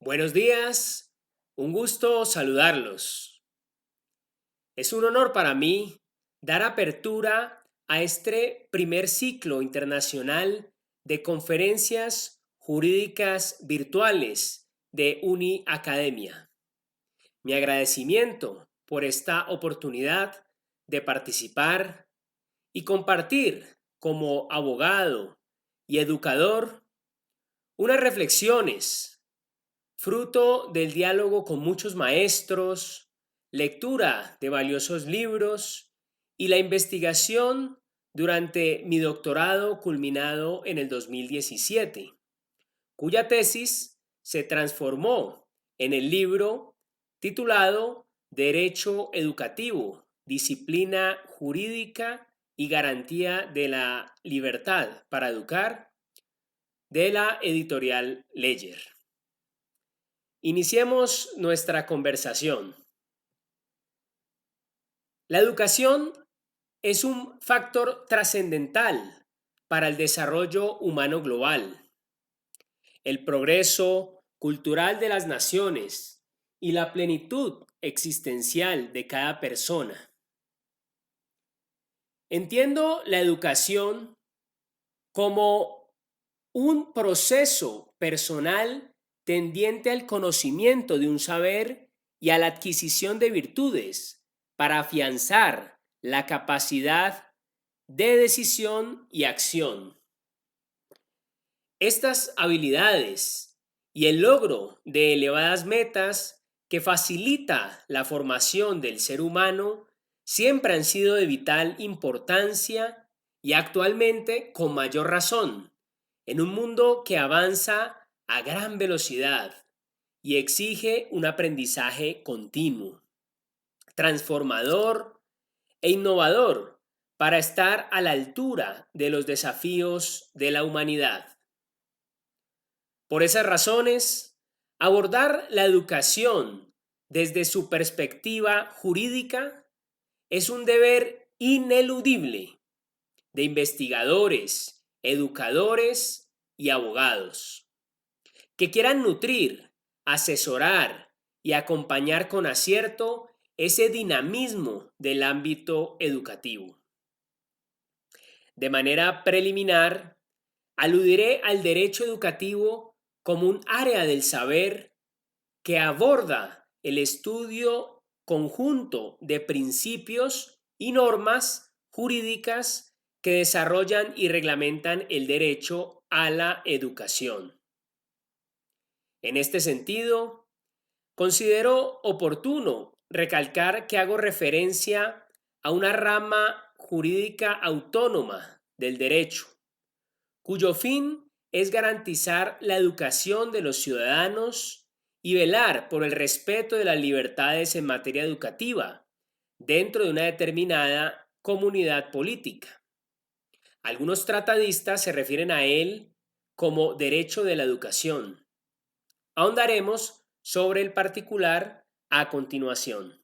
Buenos días, un gusto saludarlos. Es un honor para mí dar apertura a este primer ciclo internacional de conferencias jurídicas virtuales de UniAcademia. Mi agradecimiento por esta oportunidad de participar y compartir como abogado y educador unas reflexiones fruto del diálogo con muchos maestros, lectura de valiosos libros y la investigación durante mi doctorado culminado en el 2017, cuya tesis se transformó en el libro titulado Derecho Educativo, Disciplina Jurídica y Garantía de la Libertad para Educar, de la editorial Ledger. Iniciemos nuestra conversación. La educación es un factor trascendental para el desarrollo humano global, el progreso cultural de las naciones y la plenitud existencial de cada persona. Entiendo la educación como un proceso personal tendiente al conocimiento de un saber y a la adquisición de virtudes para afianzar la capacidad de decisión y acción. Estas habilidades y el logro de elevadas metas que facilita la formación del ser humano siempre han sido de vital importancia y actualmente con mayor razón en un mundo que avanza a gran velocidad y exige un aprendizaje continuo, transformador e innovador para estar a la altura de los desafíos de la humanidad. Por esas razones, abordar la educación desde su perspectiva jurídica es un deber ineludible de investigadores, educadores y abogados que quieran nutrir, asesorar y acompañar con acierto ese dinamismo del ámbito educativo. De manera preliminar, aludiré al derecho educativo como un área del saber que aborda el estudio conjunto de principios y normas jurídicas que desarrollan y reglamentan el derecho a la educación. En este sentido, considero oportuno recalcar que hago referencia a una rama jurídica autónoma del derecho, cuyo fin es garantizar la educación de los ciudadanos y velar por el respeto de las libertades en materia educativa dentro de una determinada comunidad política. Algunos tratadistas se refieren a él como derecho de la educación. Ahondaremos sobre el particular a continuación.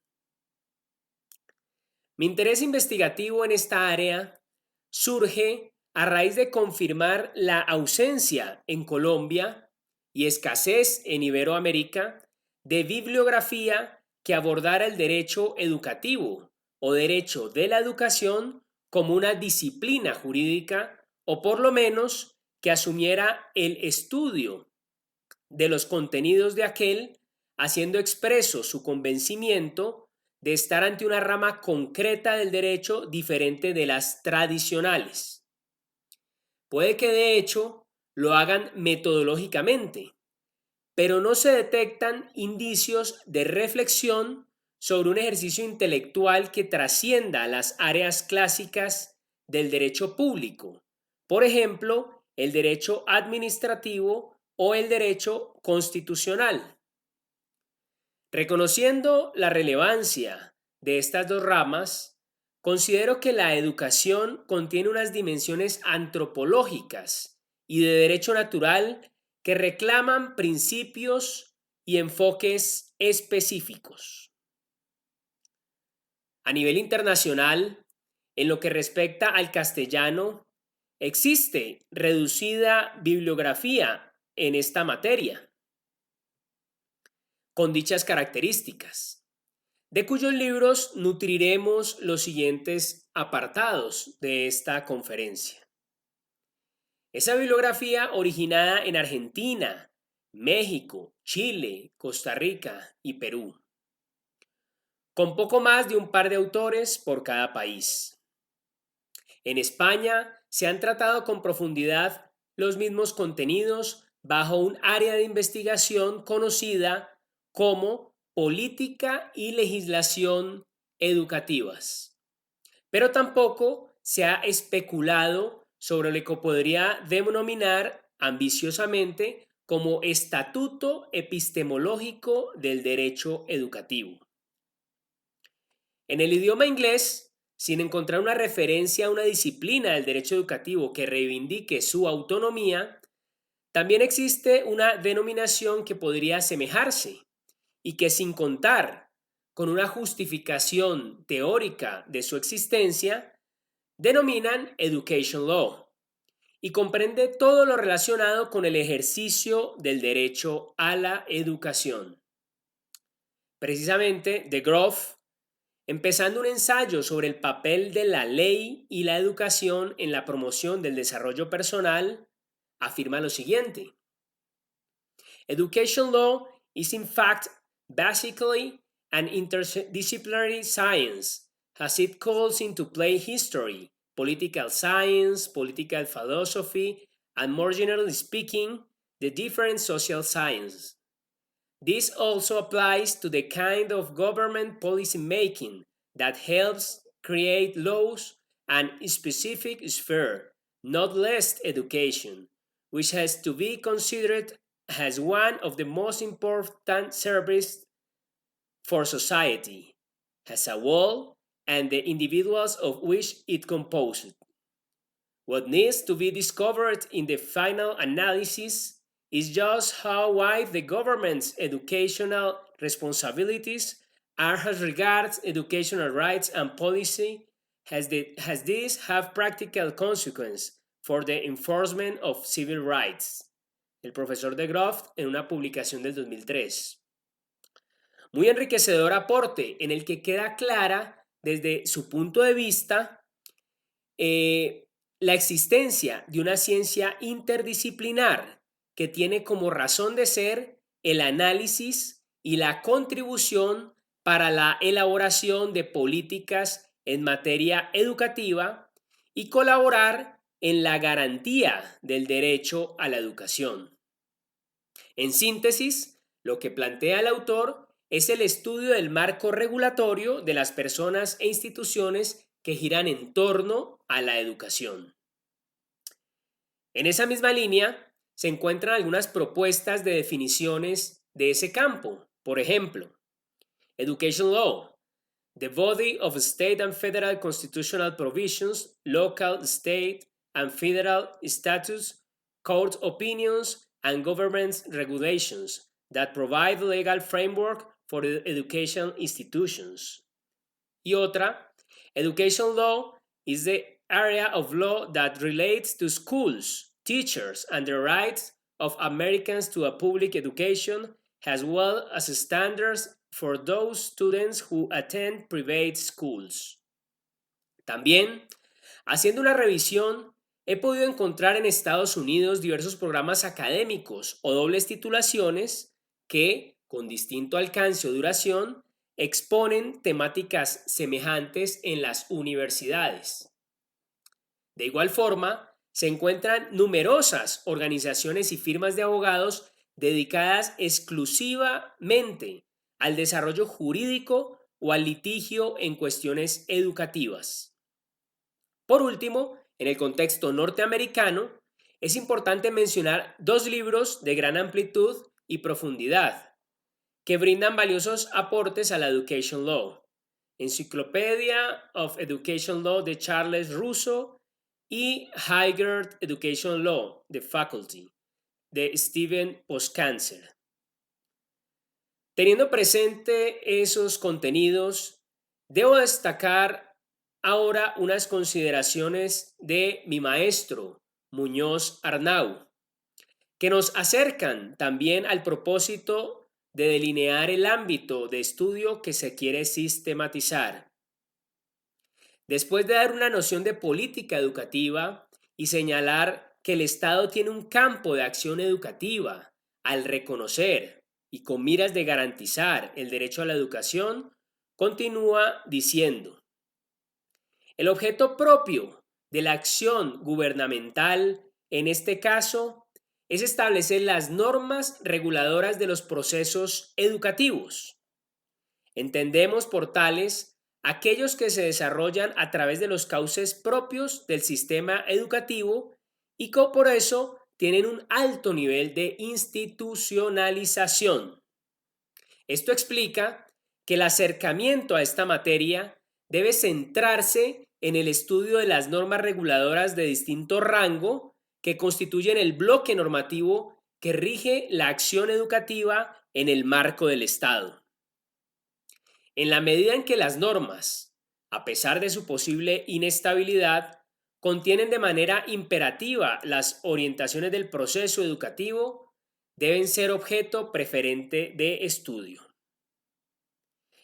Mi interés investigativo en esta área surge a raíz de confirmar la ausencia en Colombia y escasez en Iberoamérica de bibliografía que abordara el derecho educativo o derecho de la educación como una disciplina jurídica o por lo menos que asumiera el estudio de los contenidos de aquel, haciendo expreso su convencimiento de estar ante una rama concreta del derecho diferente de las tradicionales. Puede que de hecho lo hagan metodológicamente, pero no se detectan indicios de reflexión sobre un ejercicio intelectual que trascienda las áreas clásicas del derecho público, por ejemplo, el derecho administrativo o el derecho constitucional. Reconociendo la relevancia de estas dos ramas, considero que la educación contiene unas dimensiones antropológicas y de derecho natural que reclaman principios y enfoques específicos. A nivel internacional, en lo que respecta al castellano, existe reducida bibliografía en esta materia. con dichas características, de cuyos libros nutriremos los siguientes apartados de esta conferencia. Esa bibliografía originada en Argentina, México, Chile, Costa Rica y Perú, con poco más de un par de autores por cada país. En España se han tratado con profundidad los mismos contenidos bajo un área de investigación conocida como política y legislación educativas. Pero tampoco se ha especulado sobre lo que podría denominar ambiciosamente como estatuto epistemológico del derecho educativo. En el idioma inglés, sin encontrar una referencia a una disciplina del derecho educativo que reivindique su autonomía, también existe una denominación que podría asemejarse y que, sin contar con una justificación teórica de su existencia, denominan Education Law y comprende todo lo relacionado con el ejercicio del derecho a la educación. Precisamente, de Groff, empezando un ensayo sobre el papel de la ley y la educación en la promoción del desarrollo personal, afirma lo siguiente: Education law is in fact basically an interdisciplinary science, as it calls into play history, political science, political philosophy, and more generally speaking, the different social sciences. This also applies to the kind of government policy making that helps create laws and specific sphere, not less education, which has to be considered as one of the most important services for society, as a whole, and the individuals of which it composes. What needs to be discovered in the final analysis is just how wide the government's educational responsibilities are as regards educational rights and policy, has this have practical consequence for the enforcement of civil rights. El profesor de Groff en una publicación del 2003. Muy enriquecedor aporte en el que queda clara desde su punto de vista la existencia de una ciencia interdisciplinar que tiene como razón de ser el análisis y la contribución para la elaboración de políticas en materia educativa y colaborar en la garantía del derecho a la educación. En síntesis, lo que plantea el autor es el estudio del marco regulatorio de las personas e instituciones que giran en torno a la educación. En esa misma línea se encuentran algunas propuestas de definiciones de ese campo. Por ejemplo, Education Law, the body of state and federal constitutional provisions, local, state, and federal statutes, court opinions, and government regulations that provide legal framework for education institutions. Y otra, Education Law is the area of law that relates to schools, teachers, and the rights of Americans to a public education, as well as standards for those students who attend private schools. También, haciendo una revisión, he podido encontrar en Estados Unidos diversos programas académicos o dobles titulaciones que, con distinto alcance o duración, exponen temáticas semejantes en las universidades. De igual forma, se encuentran numerosas organizaciones y firmas de abogados dedicadas exclusivamente al desarrollo jurídico o al litigio en cuestiones educativas. Por último, en el contexto norteamericano, es importante mencionar dos libros de gran amplitud y profundidad que brindan valiosos aportes a la Education Law: Encyclopedia of Education Law de Charles Russo y Higher Education Law, The Faculty, de Stephen Poskanzer. Teniendo presente esos contenidos, debo destacar ahora unas consideraciones de mi maestro, Muñoz Arnau, que nos acercan también al propósito de delinear el ámbito de estudio que se quiere sistematizar. Después de dar una noción de política educativa y señalar que el Estado tiene un campo de acción educativa al reconocer y con miras de garantizar el derecho a la educación, continúa diciendo: el objeto propio de la acción gubernamental, en este caso, es establecer las normas reguladoras de los procesos educativos. Entendemos por tales aquellos que se desarrollan a través de los cauces propios del sistema educativo y que por eso tienen un alto nivel de institucionalización. Esto explica que el acercamiento a esta materia debe centrarse en el estudio de las normas reguladoras de distinto rango que constituyen el bloque normativo que rige la acción educativa en el marco del Estado. En la medida en que las normas, a pesar de su posible inestabilidad, contienen de manera imperativa las orientaciones del proceso educativo, deben ser objeto preferente de estudio.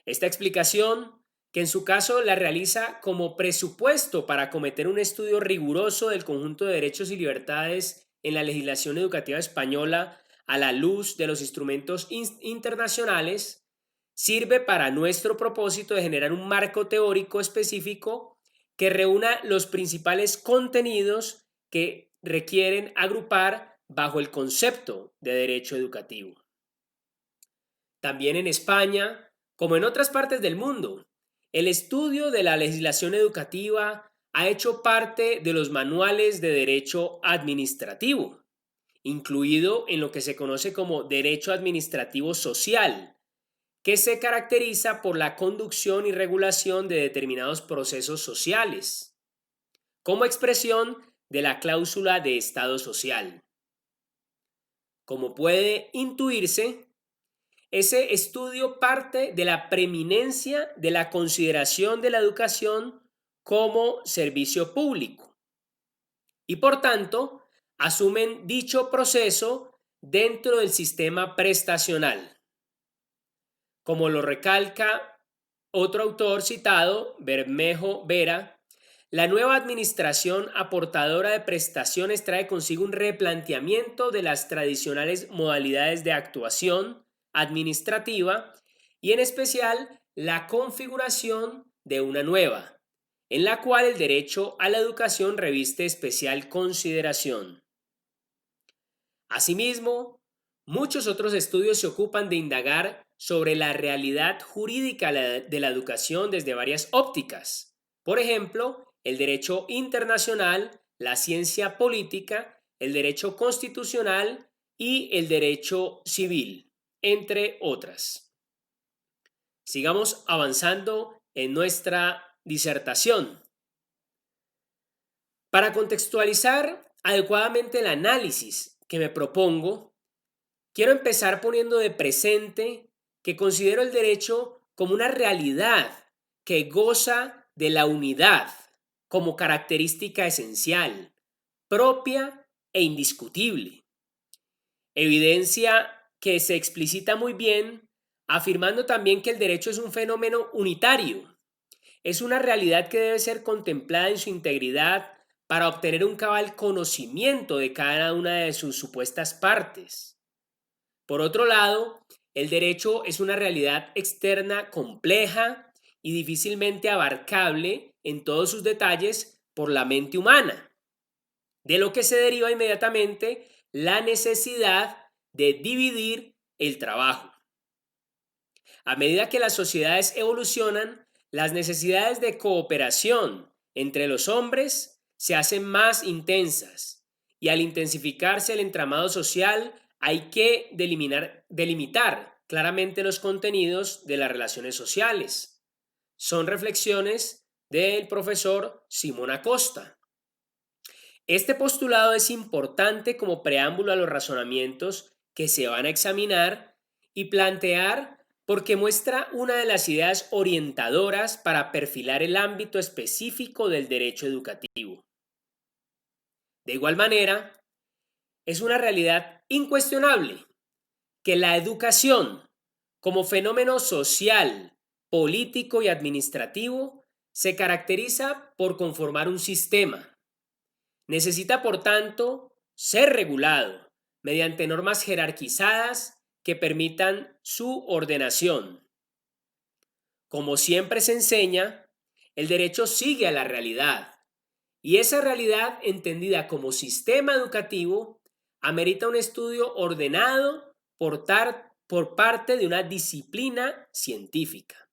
Esta explicación, que en su caso la realiza como presupuesto para acometer un estudio riguroso del conjunto de derechos y libertades en la legislación educativa española a la luz de los instrumentos internacionales, sirve para nuestro propósito de generar un marco teórico específico que reúna los principales contenidos que requieren agrupar bajo el concepto de derecho educativo. También en España, como en otras partes del mundo, el estudio de la legislación educativa ha hecho parte de los manuales de derecho administrativo, incluido en lo que se conoce como derecho administrativo social, que se caracteriza por la conducción y regulación de determinados procesos sociales, como expresión de la cláusula de Estado social. Como puede intuirse, ese estudio parte de la preeminencia de la consideración de la educación como servicio público y por tanto asumen dicho proceso dentro del sistema prestacional. Como lo recalca otro autor citado, Bermejo Vera, la nueva administración aportadora de prestaciones trae consigo un replanteamiento de las tradicionales modalidades de actuación administrativa y en especial la configuración de una nueva, en la cual el derecho a la educación reviste especial consideración. Asimismo, muchos otros estudios se ocupan de indagar sobre la realidad jurídica de la educación desde varias ópticas. Por ejemplo, el derecho internacional, la ciencia política, el derecho constitucional y el derecho civil, entre otras. Sigamos avanzando en nuestra disertación. Para contextualizar adecuadamente el análisis que me propongo, quiero empezar poniendo de presente que considero el derecho como una realidad que goza de la unidad como característica esencial, propia e indiscutible. Evidencia que se explicita muy bien afirmando también que el derecho es un fenómeno unitario. Es una realidad que debe ser contemplada en su integridad para obtener un cabal conocimiento de cada una de sus supuestas partes. Por otro lado, el derecho es una realidad externa compleja y difícilmente abarcable en todos sus detalles por la mente humana, de lo que se deriva inmediatamente la necesidad de dividir el trabajo. A medida que las sociedades evolucionan, las necesidades de cooperación entre los hombres se hacen más intensas y al intensificarse el entramado social hay que delimitar claramente los contenidos de las relaciones sociales. Son reflexiones del profesor Simón Acosta. Este postulado es importante como preámbulo a los razonamientos que se van a examinar y plantear porque muestra una de las ideas orientadoras para perfilar el ámbito específico del derecho educativo. De igual manera, es una realidad incuestionable que la educación Como fenómeno social, político y administrativo, se caracteriza por conformar un sistema. Necesita, por tanto, ser regulado mediante normas jerarquizadas que permitan su ordenación. Como siempre se enseña, el derecho sigue a la realidad, y esa realidad, entendida como sistema educativo, amerita un estudio ordenado por parte de una disciplina científica.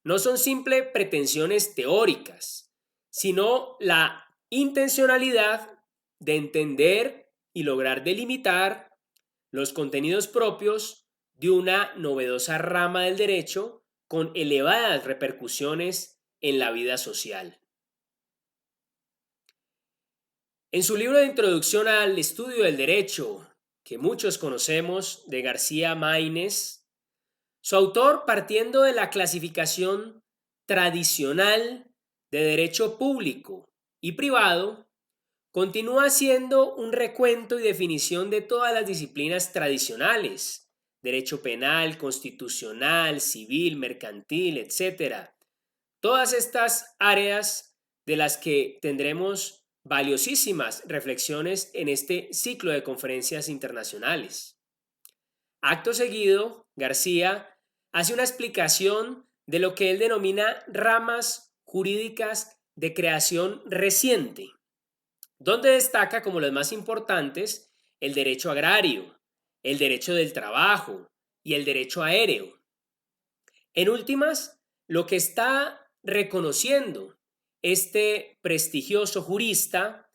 No son simples pretensiones teóricas, sino la intencionalidad de entender y lograr delimitar los contenidos propios de una novedosa rama del derecho con elevadas repercusiones en la vida social. En su libro de introducción al estudio del derecho, que muchos conocemos, de García Maínez, su autor, partiendo de la clasificación tradicional de derecho público y privado, continúa haciendo un recuento y definición de todas las disciplinas tradicionales: derecho penal, constitucional, civil, mercantil, etcétera. Todas estas áreas de las que tendremos valiosísimas reflexiones en este ciclo de conferencias internacionales. Acto seguido, García hace una explicación de lo que él denomina ramas jurídicas de creación reciente, donde destaca como las más importantes el derecho agrario, el derecho del trabajo y el derecho aéreo. En últimas, lo que está reconociendo este prestigioso jurista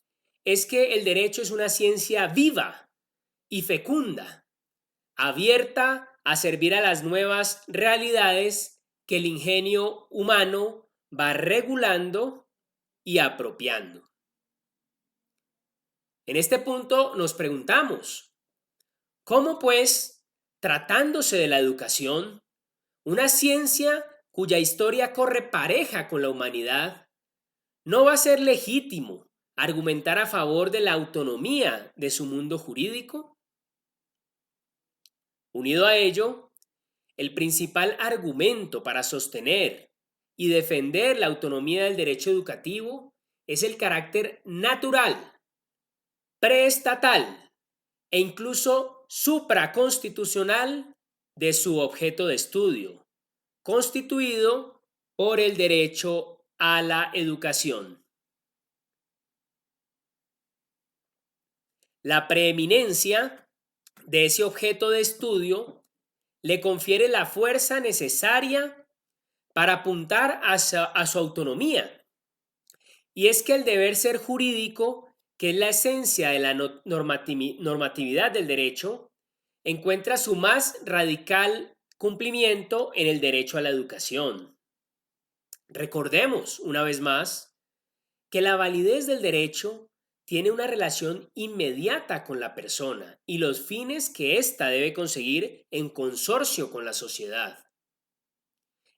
es que el derecho es una ciencia viva y fecunda, abierta a servir a las nuevas realidades que el ingenio humano va regulando y apropiando. En este punto nos preguntamos, ¿cómo pues, tratándose de la educación, una ciencia cuya historia corre pareja con la humanidad, no va a ser legítimo argumentar a favor de la autonomía de su mundo jurídico? Unido a ello, el principal argumento para sostener y defender la autonomía del derecho educativo es el carácter natural, preestatal e incluso supraconstitucional de su objeto de estudio, constituido por el derecho a la educación. La preeminencia de ese objeto de estudio le confiere la fuerza necesaria para apuntar a su autonomía. Y es que el deber ser jurídico, que es la esencia de la normatividad del derecho, encuentra su más radical cumplimiento en el derecho a la educación. Recordemos, una vez más, que la validez del derecho tiene una relación inmediata con la persona y los fines que ésta debe conseguir en consorcio con la sociedad.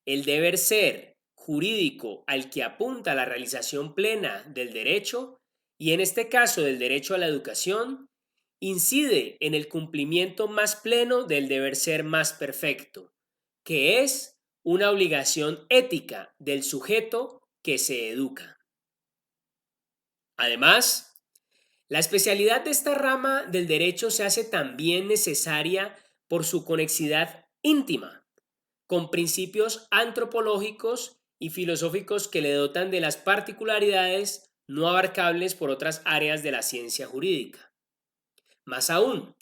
El deber ser jurídico al que apunta la realización plena del derecho, y en este caso del derecho a la educación, incide en el cumplimiento más pleno del deber ser más perfecto, que es una obligación ética del sujeto que se educa. Además, la especialidad de esta rama del derecho se hace también necesaria por su conexidad íntima con principios antropológicos y filosóficos que le dotan de las particularidades no abarcables por otras áreas de la ciencia jurídica. Más aún,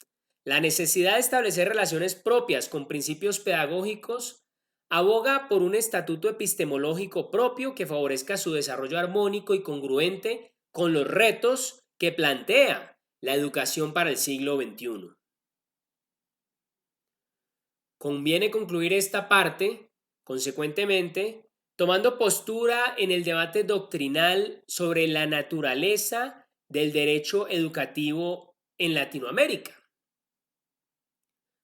la necesidad de establecer relaciones propias con principios pedagógicos aboga por un estatuto epistemológico propio que favorezca su desarrollo armónico y congruente con los retos que plantea la educación para el siglo XXI. Conviene concluir esta parte, consecuentemente, tomando postura en el debate doctrinal sobre la naturaleza del derecho educativo en Latinoamérica.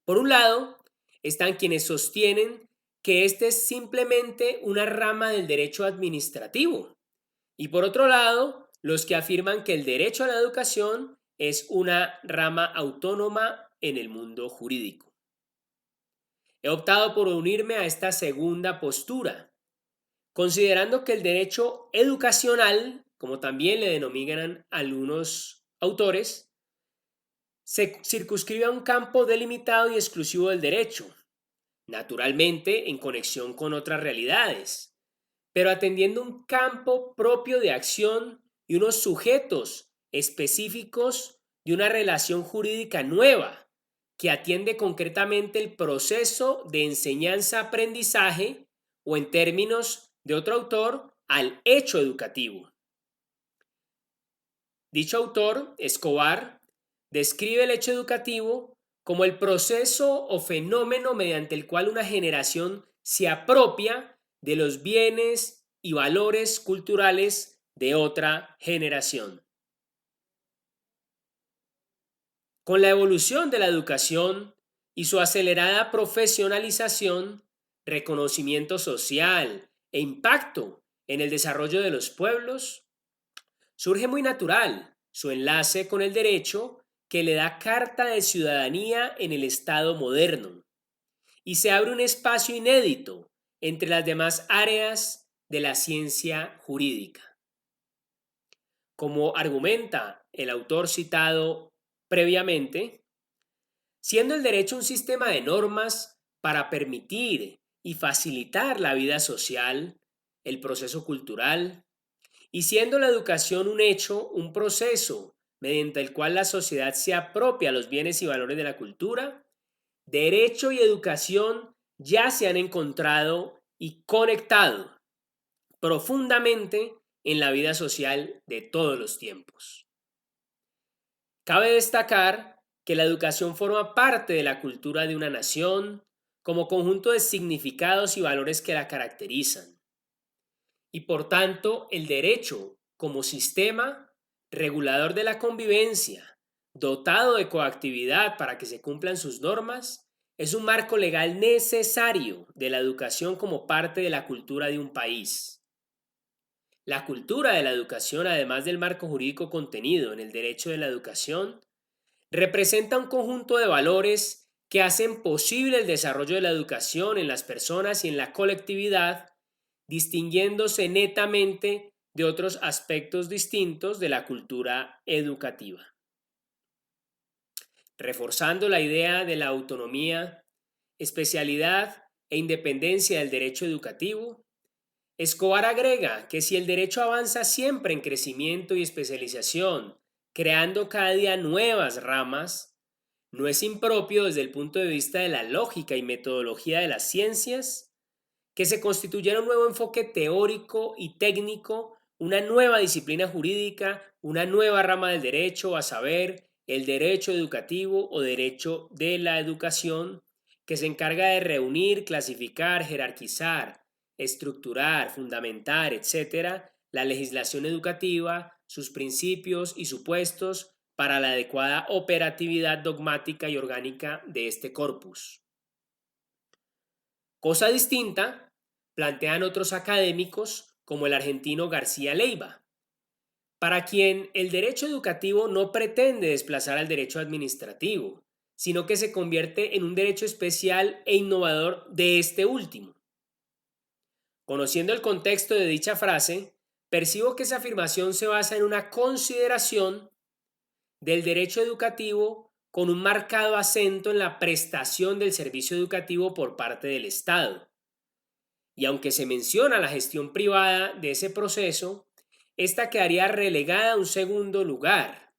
Por un lado, están quienes sostienen que este es simplemente una rama del derecho administrativo, y por otro lado, los que afirman que el derecho a la educación es una rama autónoma en el mundo jurídico. He optado por unirme a esta segunda postura, considerando que el derecho educacional, como también le denominan algunos autores, se circunscribe a un campo delimitado y exclusivo del derecho, naturalmente en conexión con otras realidades, pero atendiendo un campo propio de acción y unos sujetos específicos de una relación jurídica nueva que atiende concretamente el proceso de enseñanza-aprendizaje o en términos de otro autor, al hecho educativo. Dicho autor, Escobar, describe el hecho educativo como el proceso o fenómeno mediante el cual una generación se apropia de los bienes y valores culturales de otra generación. Con la evolución de la educación y su acelerada profesionalización, reconocimiento social e impacto en el desarrollo de los pueblos, surge muy natural su enlace con el derecho que le da carta de ciudadanía en el Estado moderno y se abre un espacio inédito entre las demás áreas de la ciencia jurídica. Como argumenta el autor citado previamente, siendo el derecho un sistema de normas para permitir y facilitar la vida social, el proceso cultural, y siendo la educación un hecho, un proceso mediante el cual la sociedad se apropia los bienes y valores de la cultura, derecho y educación ya se han encontrado y conectado profundamente en la vida social de todos los tiempos. Cabe destacar que la educación forma parte de la cultura de una nación como conjunto de significados y valores que la caracterizan. Y por tanto, el derecho como sistema regulador de la convivencia, dotado de coactividad para que se cumplan sus normas, es un marco legal necesario de la educación como parte de la cultura de un país. La cultura de la educación, además del marco jurídico contenido en el derecho de la educación, representa un conjunto de valores que hacen posible el desarrollo de la educación en las personas y en la colectividad, distinguiéndose netamente de otros aspectos distintos de la cultura educativa. Reforzando la idea de la autonomía, especialidad e independencia del derecho educativo, Escobar agrega que si el derecho avanza siempre en crecimiento y especialización, creando cada día nuevas ramas, no es impropio desde el punto de vista de la lógica y metodología de las ciencias que se constituyera un nuevo enfoque teórico y técnico, una nueva disciplina jurídica, una nueva rama del derecho, a saber, el derecho educativo o derecho de la educación, que se encarga de reunir, clasificar, jerarquizar, estructurar, fundamentar, etcétera, la legislación educativa, sus principios y supuestos para la adecuada operatividad dogmática y orgánica de este corpus. Cosa distinta plantean otros académicos como el argentino García Leiva, para quien el derecho educativo no pretende desplazar al derecho administrativo, sino que se convierte en un derecho especial e innovador de este último. Conociendo el contexto de dicha frase, percibo que esa afirmación se basa en una consideración del derecho educativo con un marcado acento en la prestación del servicio educativo por parte del Estado. Y aunque se menciona la gestión privada de ese proceso, esta quedaría relegada a un segundo lugar.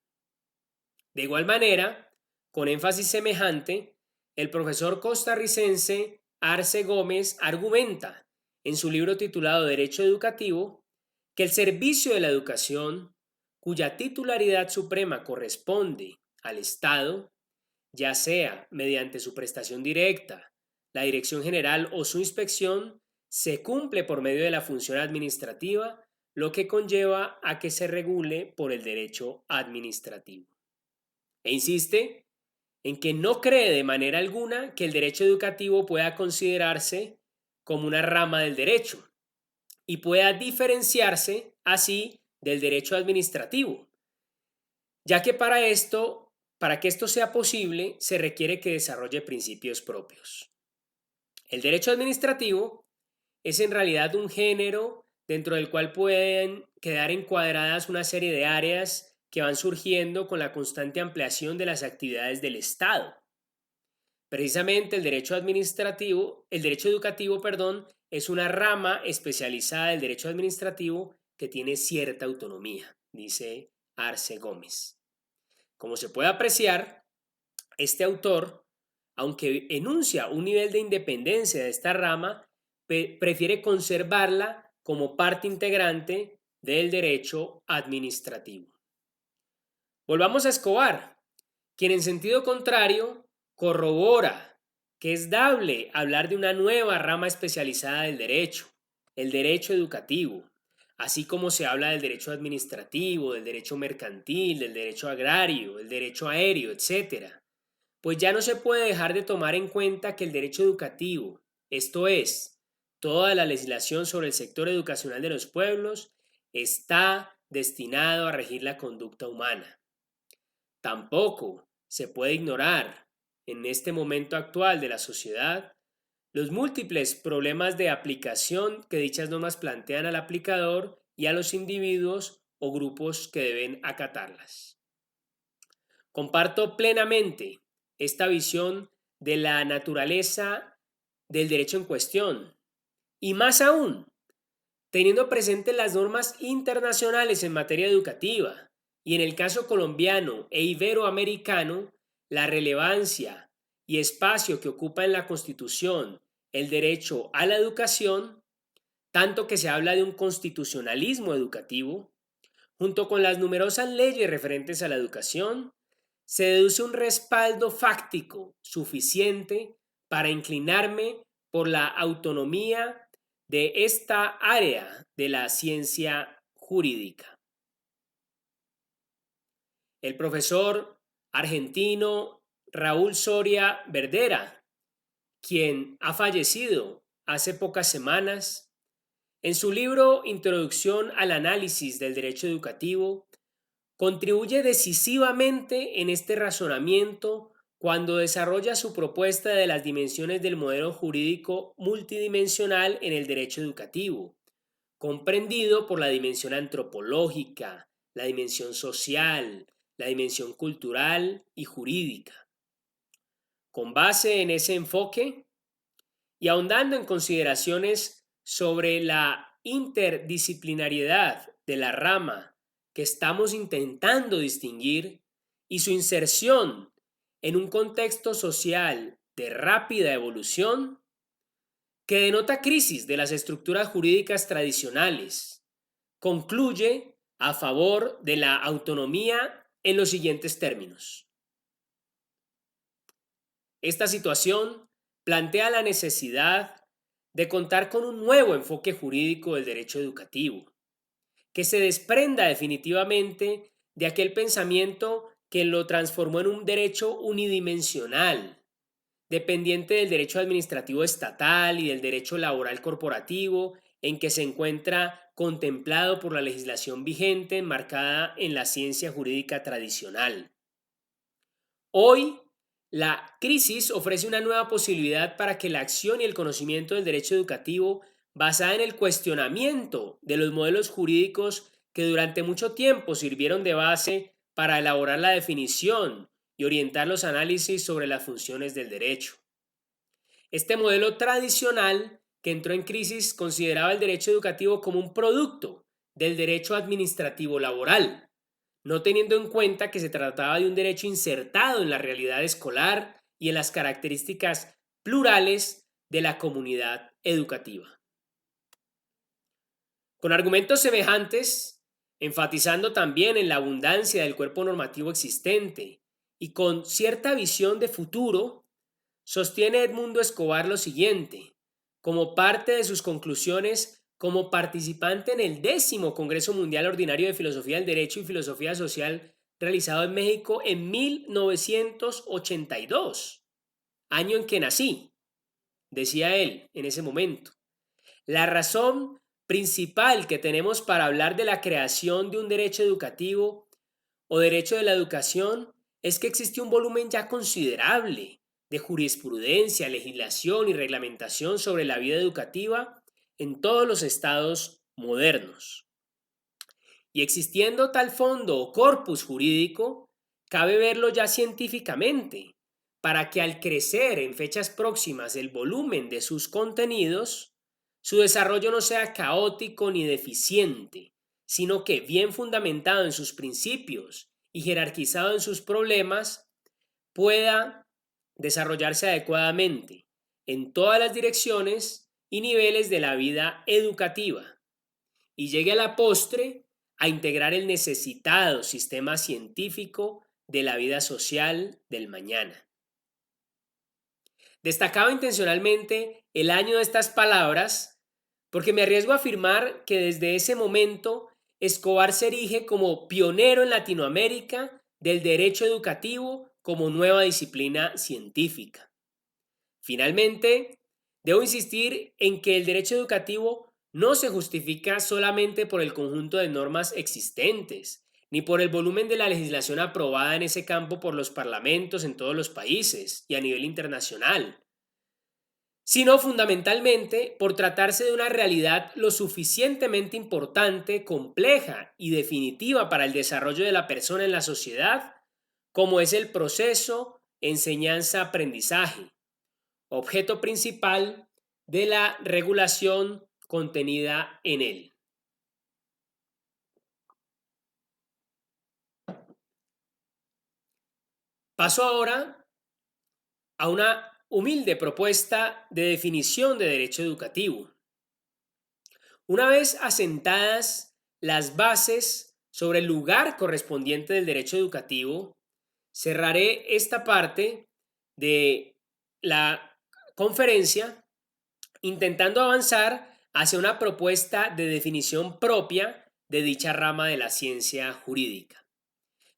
De igual manera, con énfasis semejante, el profesor costarricense Arce Gómez argumenta en su libro titulado Derecho Educativo que el servicio de la educación, cuya titularidad suprema corresponde al Estado, ya sea mediante su prestación directa, la dirección general o su inspección, se cumple por medio de la función administrativa, lo que conlleva a que se regule por el derecho administrativo. E insiste en que no cree de manera alguna que el derecho educativo pueda considerarse como una rama del derecho y pueda diferenciarse así del derecho administrativo, ya que para que esto sea posible, se requiere que desarrolle principios propios. El derecho administrativo es en realidad un género dentro del cual pueden quedar encuadradas una serie de áreas que van surgiendo con la constante ampliación de las actividades del Estado. Precisamente el derecho educativo, perdón, es una rama especializada del derecho administrativo que tiene cierta autonomía, dice Arce Gómez. Como se puede apreciar, este autor, aunque enuncia un nivel de independencia de esta rama, prefiere conservarla como parte integrante del derecho administrativo. Volvamos a Escobar, quien en sentido contrario corrobora que es dable hablar de una nueva rama especializada del derecho, el derecho educativo, así como se habla del derecho administrativo, del derecho mercantil, del derecho agrario, el derecho aéreo, etc. Pues ya no se puede dejar de tomar en cuenta que el derecho educativo, esto es, toda la legislación sobre el sector educacional de los pueblos, está destinado a regir la conducta humana. Tampoco se puede ignorar, en este momento actual de la sociedad, los múltiples problemas de aplicación que dichas normas plantean al aplicador y a los individuos o grupos que deben acatarlas. Comparto plenamente esta visión de la naturaleza del derecho en cuestión y más aún, teniendo presentes las normas internacionales en materia educativa y en el caso colombiano e iberoamericano, la relevancia y espacio que ocupa en la Constitución el derecho a la educación, tanto que se habla de un constitucionalismo educativo, junto con las numerosas leyes referentes a la educación, se deduce un respaldo fáctico suficiente para inclinarme por la autonomía de esta área de la ciencia jurídica. El profesor argentino Raúl Soria Verdera, quien ha fallecido hace pocas semanas, en su libro Introducción al análisis del derecho educativo, contribuye decisivamente en este razonamiento cuando desarrolla su propuesta de las dimensiones del modelo jurídico multidimensional en el derecho educativo, comprendido por la dimensión antropológica, la dimensión social, la dimensión cultural y jurídica. Con base en ese enfoque y ahondando en consideraciones sobre la interdisciplinariedad de la rama que estamos intentando distinguir y su inserción en un contexto social de rápida evolución que denota crisis de las estructuras jurídicas tradicionales, concluye a favor de la autonomía en los siguientes términos. Esta situación plantea la necesidad de contar con un nuevo enfoque jurídico del derecho educativo, que se desprenda definitivamente de aquel pensamiento que lo transformó en un derecho unidimensional, dependiente del derecho administrativo estatal y del derecho laboral corporativo, en que se encuentra contemplado por la legislación vigente enmarcada en la ciencia jurídica tradicional. Hoy, la crisis ofrece una nueva posibilidad para que la acción y el conocimiento del derecho educativo, basada en el cuestionamiento de los modelos jurídicos que durante mucho tiempo sirvieron de base para elaborar la definición y orientar los análisis sobre las funciones del derecho. Este modelo tradicional que entró en crisis consideraba el derecho educativo como un producto del derecho administrativo laboral, no teniendo en cuenta que se trataba de un derecho insertado en la realidad escolar y en las características plurales de la comunidad educativa. Con argumentos semejantes, enfatizando también en la abundancia del cuerpo normativo existente y con cierta visión de futuro, sostiene Edmundo Escobar lo siguiente, como parte de sus conclusiones como participante en el 10º Congreso Mundial Ordinario de Filosofía del Derecho y Filosofía Social realizado en México en 1982, año en que nací. Decía él en ese momento, la razón principal que tenemos para hablar de la creación de un derecho educativo o derecho de la educación es que existe un volumen ya considerable de jurisprudencia, legislación y reglamentación sobre la vida educativa en todos los estados modernos. Y existiendo tal fondo o corpus jurídico, cabe verlo ya científicamente, para que al crecer en fechas próximas el volumen de sus contenidos, su desarrollo no sea caótico ni deficiente, sino que bien fundamentado en sus principios y jerarquizado en sus problemas, pueda desarrollarse adecuadamente en todas las direcciones y niveles de la vida educativa y llegue a la postre a integrar el necesitado sistema científico de la vida social del mañana. Destacaba intencionalmente el año de estas palabras porque me arriesgo a afirmar que desde ese momento Escobar se erige como pionero en Latinoamérica del derecho educativo como nueva disciplina científica. Finalmente, debo insistir en que el derecho educativo no se justifica solamente por el conjunto de normas existentes, ni por el volumen de la legislación aprobada en ese campo por los parlamentos en todos los países y a nivel internacional, sino fundamentalmente por tratarse de una realidad lo suficientemente importante, compleja y definitiva para el desarrollo de la persona en la sociedad, como es el proceso enseñanza-aprendizaje, objeto principal de la regulación contenida en él. Paso ahora a una humilde propuesta de definición de derecho educativo. Una vez asentadas las bases sobre el lugar correspondiente del derecho educativo, cerraré esta parte de la conferencia intentando avanzar hacia una propuesta de definición propia de dicha rama de la ciencia jurídica,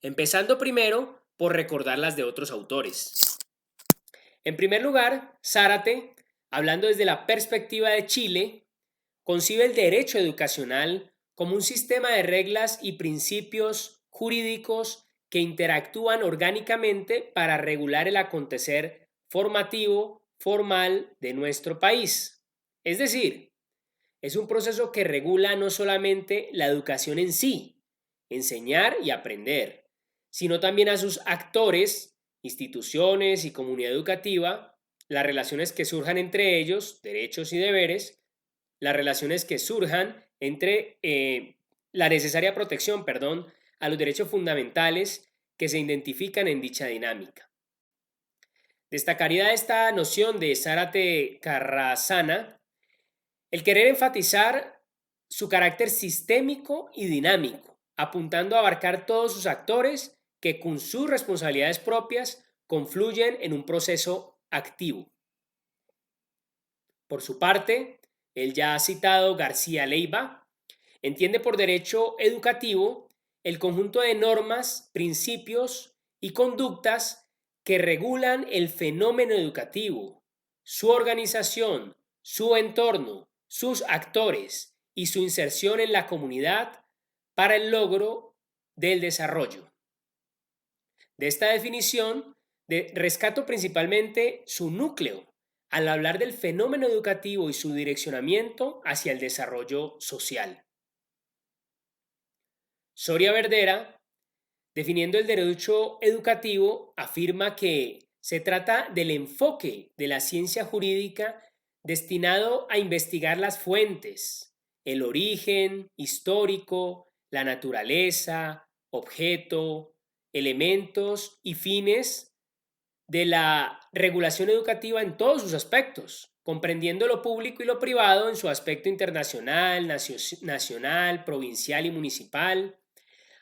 empezando primero por recordar las de otros autores. En primer lugar, Zárate, hablando desde la perspectiva de Chile, concibe el derecho educacional como un sistema de reglas y principios jurídicos que interactúan orgánicamente para regular el acontecer formativo, formal de nuestro país. Es decir, es un proceso que regula no solamente la educación en sí, enseñar y aprender, sino también a sus actores, instituciones y comunidad educativa, las relaciones que surjan entre ellos, derechos y deberes, las relaciones que surjan entre la necesaria protección, a los derechos fundamentales que se identifican en dicha dinámica. Destacaría esta noción de Zárate Carrasana el querer enfatizar su carácter sistémico y dinámico, apuntando a abarcar todos sus actores que con sus responsabilidades propias confluyen en un proceso activo. Por su parte, el ya citado García Leiva entiende por derecho educativo el conjunto de normas, principios y conductas que regulan el fenómeno educativo, su organización, su entorno, sus actores y su inserción en la comunidad para el logro del desarrollo. De esta definición, rescato principalmente su núcleo al hablar del fenómeno educativo y su direccionamiento hacia el desarrollo social. Soria Verdera, definiendo el derecho educativo, afirma que se trata del enfoque de la ciencia jurídica destinado a investigar las fuentes, el origen histórico, la naturaleza, objeto, elementos y fines de la regulación educativa en todos sus aspectos, comprendiendo lo público y lo privado en su aspecto internacional, nacional, provincial y municipal,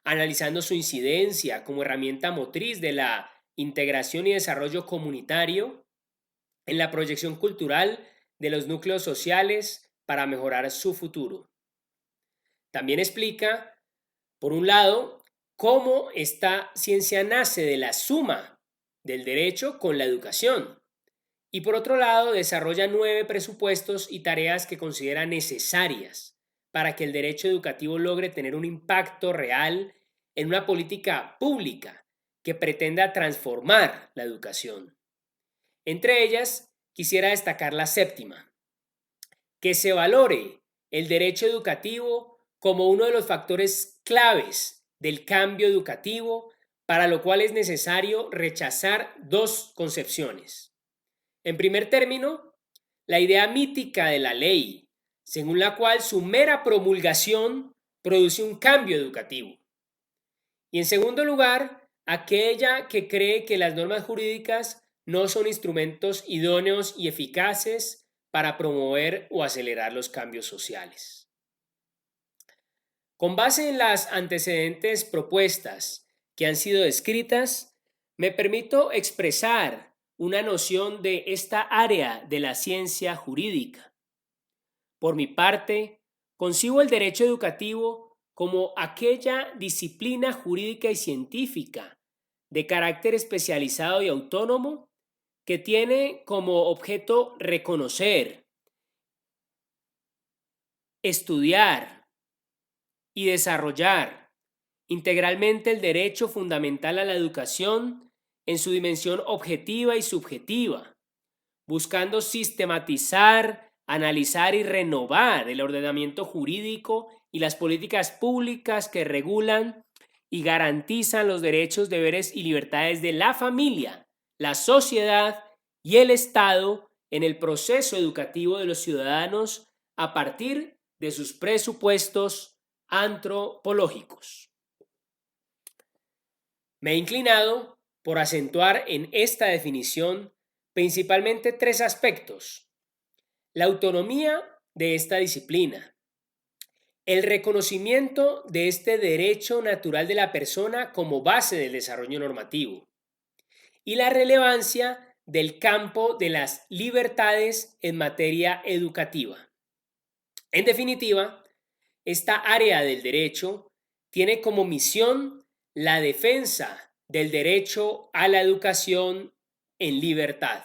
analizando su incidencia como herramienta motriz de la integración y desarrollo comunitario, en la proyección cultural de los núcleos sociales para mejorar su futuro. También explica, por un lado, cómo esta ciencia nace de la suma del derecho con la educación y por otro lado desarrolla 9 presupuestos y tareas que considera necesarias para que el derecho educativo logre tener un impacto real en una política pública que pretenda transformar la educación. Entre ellas, quisiera destacar la séptima: que se valore el derecho educativo como uno de los factores claves del cambio educativo, para lo cual es necesario rechazar dos concepciones. En primer término, la idea mítica de la ley, según la cual su mera promulgación produce un cambio educativo. Y en segundo lugar, aquella que cree que las normas jurídicas no son instrumentos idóneos y eficaces para promover o acelerar los cambios sociales. Con base en las antecedentes propuestas que han sido descritas, me permito expresar una noción de esta área de la ciencia jurídica. Por mi parte, concibo el derecho educativo como aquella disciplina jurídica y científica de carácter especializado y autónomo que tiene como objeto reconocer, estudiar y desarrollar integralmente el derecho fundamental a la educación en su dimensión objetiva y subjetiva, buscando sistematizar, analizar y renovar el ordenamiento jurídico y las políticas públicas que regulan y garantizan los derechos, deberes y libertades de la familia, la sociedad y el Estado en el proceso educativo de los ciudadanos a partir de sus presupuestos antropológicos. Me he inclinado por acentuar en esta definición principalmente tres aspectos: la autonomía de esta disciplina, el reconocimiento de este derecho natural de la persona como base del desarrollo normativo y la relevancia del campo de las libertades en materia educativa. En definitiva, esta área del derecho tiene como misión la defensa del derecho a la educación en libertad.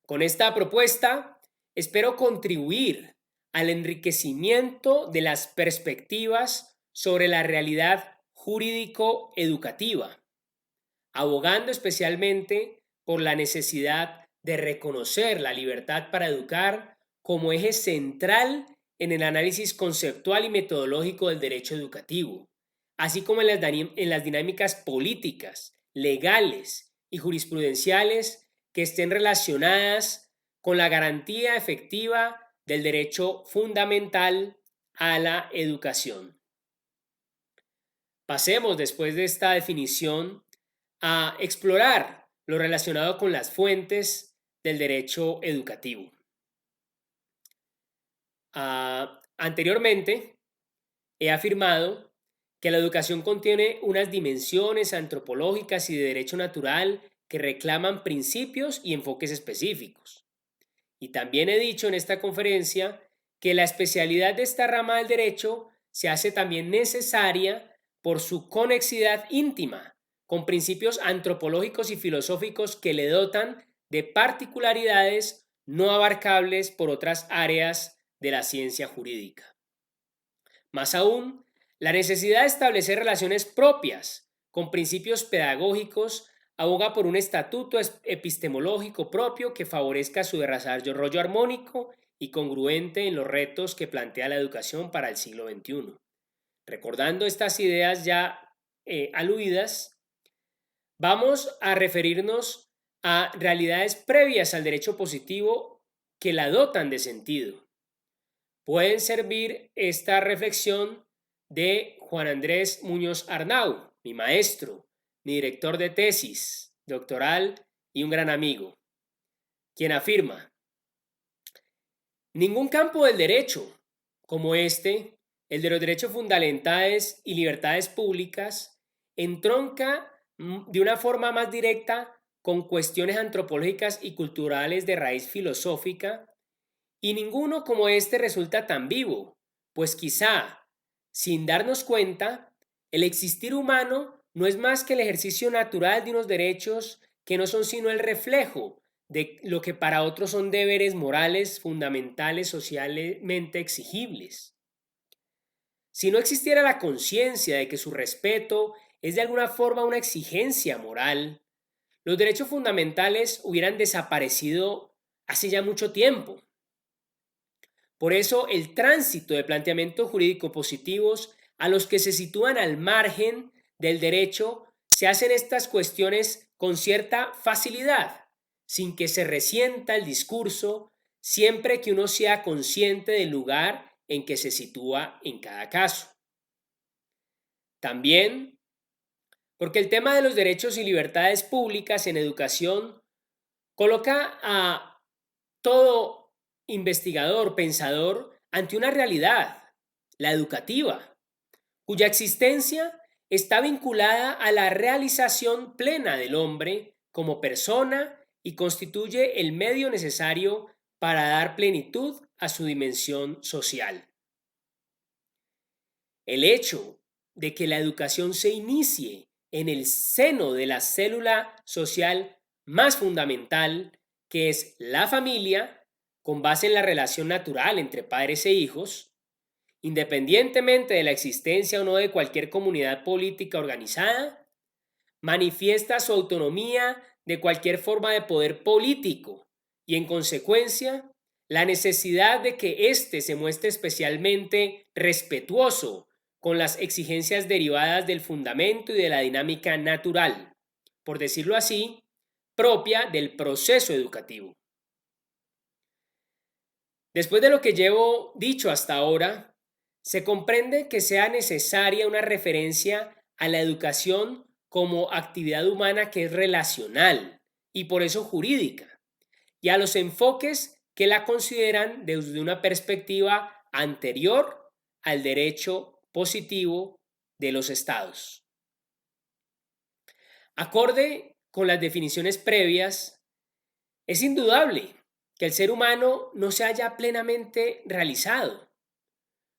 Con esta propuesta, espero contribuir al enriquecimiento de las perspectivas sobre la realidad jurídico-educativa, abogando especialmente por la necesidad de reconocer la libertad para educar como eje central en el análisis conceptual y metodológico del derecho educativo, así como en las dinámicas políticas, legales y jurisprudenciales que estén relacionadas con la garantía efectiva del derecho fundamental a la educación. Pasemos, después de esta definición, a explorar lo relacionado con las fuentes del derecho educativo. Anteriormente, he afirmado que la educación contiene unas dimensiones antropológicas y de derecho natural que reclaman principios y enfoques específicos. Y también he dicho en esta conferencia que la especialidad de esta rama del derecho se hace también necesaria por su conexidad íntima con principios antropológicos y filosóficos que le dotan de particularidades no abarcables por otras áreas de la ciencia jurídica. Más aún, la necesidad de establecer relaciones propias con principios pedagógicos aboga por un estatuto epistemológico propio que favorezca su desarrollo armónico y congruente en los retos que plantea la educación para el siglo XXI. Recordando estas ideas ya aludidas, vamos a referirnos a realidades previas al derecho positivo que la dotan de sentido. Pueden servir esta reflexión de Juan Andrés Muñoz Arnau, mi maestro, mi director de tesis doctoral y un gran amigo, quien afirma: ningún campo del derecho, como este, el de los derechos fundamentales y libertades públicas, entronca de una forma más directa con cuestiones antropológicas y culturales de raíz filosófica, y ninguno como este resulta tan vivo, pues quizá, sin darnos cuenta, el existir humano no es más que el ejercicio natural de unos derechos que no son sino el reflejo de lo que para otros son deberes morales fundamentales socialmente exigibles. Si no existiera la conciencia de que su respeto es de alguna forma una exigencia moral, los derechos fundamentales hubieran desaparecido hace ya mucho tiempo. Por eso el tránsito de planteamientos jurídicos positivos a los que se sitúan al margen del derecho se hacen estas cuestiones con cierta facilidad, sin que se resienta el discurso, siempre que uno sea consciente del lugar en que se sitúa en cada caso. También porque el tema de los derechos y libertades públicas en educación coloca a todo investigador, pensador, ante una realidad, la educativa, cuya existencia está vinculada a la realización plena del hombre como persona y constituye el medio necesario para dar plenitud a su dimensión social. El hecho de que la educación se inicie en el seno de la célula social más fundamental, que es la familia, con base en la relación natural entre padres e hijos, independientemente de la existencia o no de cualquier comunidad política organizada, manifiesta su autonomía de cualquier forma de poder político y, en consecuencia, la necesidad de que éste se muestre especialmente respetuoso con las exigencias derivadas del fundamento y de la dinámica natural, por decirlo así, propia del proceso educativo. Después de lo que llevo dicho hasta ahora, se comprende que sea necesaria una referencia a la educación como actividad humana que es relacional y por eso jurídica, y a los enfoques que la consideran desde una perspectiva anterior al derecho positivo de los estados. Acorde con las definiciones previas, es indudable que el ser humano no se haya plenamente realizado.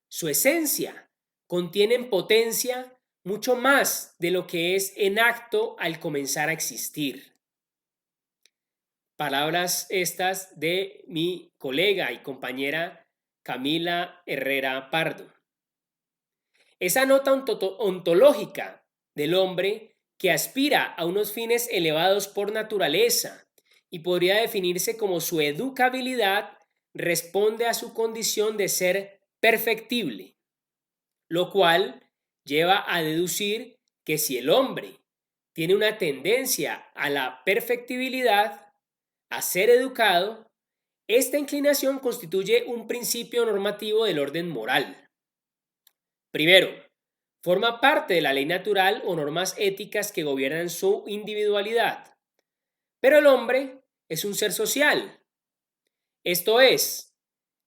Su esencia contiene en potencia mucho más de lo que es en acto al comenzar a existir. Palabras estas de mi colega y compañera Camila Herrera Pardo. Esa nota ontológica del hombre que aspira a unos fines elevados por naturaleza y podría definirse como su educabilidad, responde a su condición de ser perfectible, lo cual lleva a deducir que si el hombre tiene una tendencia a la perfectibilidad, a ser educado, esta inclinación constituye un principio normativo del orden moral. Primero, forma parte de la ley natural o normas éticas que gobiernan su individualidad. Pero el hombre es un ser social. Esto es,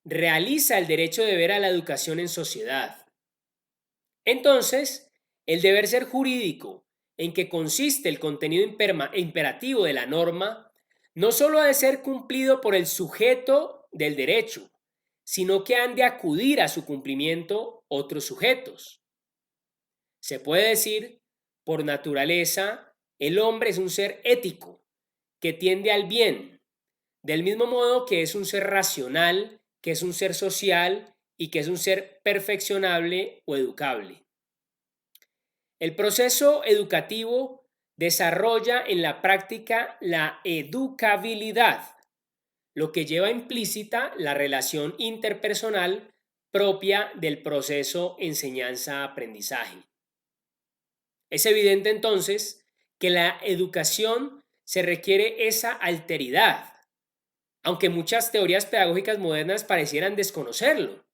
realiza el derecho de ver a la educación en sociedad. Entonces, el deber ser jurídico, en que consiste el contenido imperativo de la norma, no solo ha de ser cumplido por el sujeto del derecho, sino que han de acudir a su cumplimiento otros sujetos. Se puede decir, por naturaleza, el hombre es un ser ético, que tiende al bien, del mismo modo que es un ser racional, que es un ser social y que es un ser perfeccionable o educable. El proceso educativo desarrolla en la práctica la educabilidad, lo que lleva implícita la relación interpersonal propia del proceso enseñanza-aprendizaje. Es evidente entonces que la educación se requiere esa alteridad, aunque muchas teorías pedagógicas modernas parecieran desconocerlo,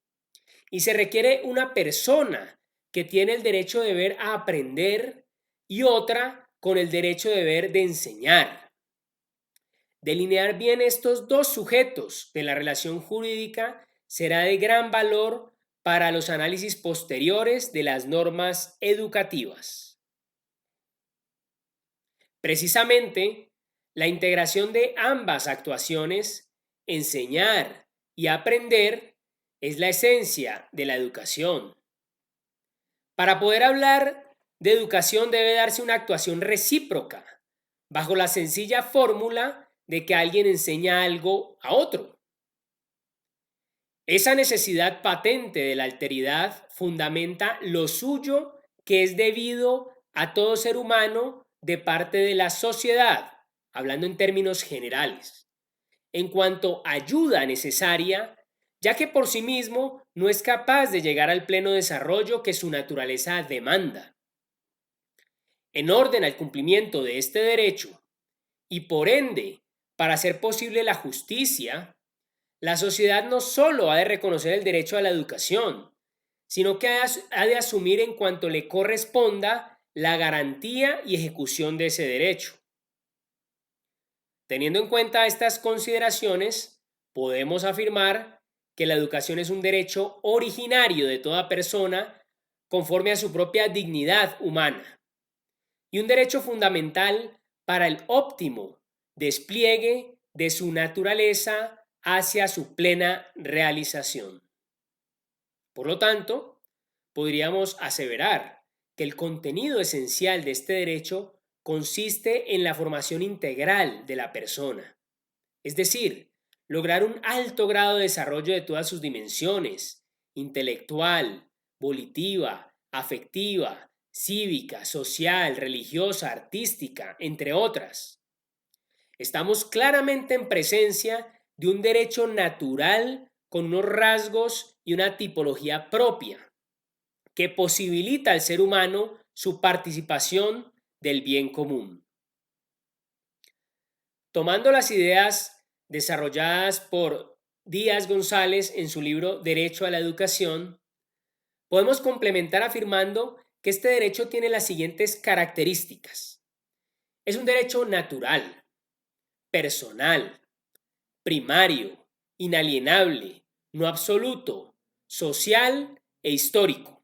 y se requiere una persona que tiene el derecho de ver a aprender y otra con el derecho de ver de enseñar. Delinear bien estos dos sujetos de la relación jurídica será de gran valor para los análisis posteriores de las normas educativas. Precisamente, la integración de ambas actuaciones, enseñar y aprender, es la esencia de la educación. Para poder hablar de educación debe darse una actuación recíproca, bajo la sencilla fórmula de que alguien enseña algo a otro. Esa necesidad patente de la alteridad fundamenta lo suyo que es debido a todo ser humano de parte de la sociedad, hablando en términos generales, en cuanto a ayuda necesaria, ya que por sí mismo no es capaz de llegar al pleno desarrollo que su naturaleza demanda. En orden al cumplimiento de este derecho, y por ende, para hacer posible la justicia, la sociedad no solo ha de reconocer el derecho a la educación, sino que ha de asumir en cuanto le corresponda la garantía y ejecución de ese derecho. Teniendo en cuenta estas consideraciones, podemos afirmar que la educación es un derecho originario de toda persona conforme a su propia dignidad humana y un derecho fundamental para el óptimo despliegue de su naturaleza hacia su plena realización. Por lo tanto, podríamos aseverar que el contenido esencial de este derecho consiste en la formación integral de la persona, es decir, lograr un alto grado de desarrollo de todas sus dimensiones, intelectual, volitiva, afectiva, cívica, social, religiosa, artística, entre otras. Estamos claramente en presencia de un derecho natural con unos rasgos y una tipología propia, que posibilita al ser humano su participación del bien común. Tomando las ideas desarrolladas por Díaz González en su libro Derecho a la Educación, podemos complementar afirmando que este derecho tiene las siguientes características. Es un derecho natural, personal, primario, inalienable, no absoluto, social e histórico.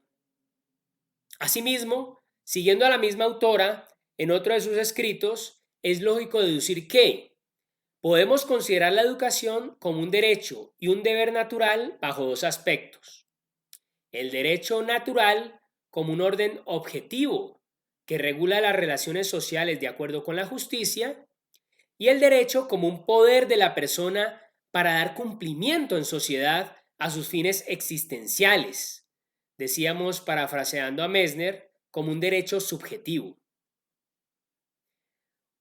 Asimismo, siguiendo a la misma autora, en otro de sus escritos, es lógico deducir que podemos considerar la educación como un derecho y un deber natural bajo dos aspectos. El derecho natural como un orden objetivo que regula las relaciones sociales de acuerdo con la justicia, y el derecho como un poder de la persona para dar cumplimiento en sociedad a sus fines existenciales. Decíamos, parafraseando a Messner, como un derecho subjetivo.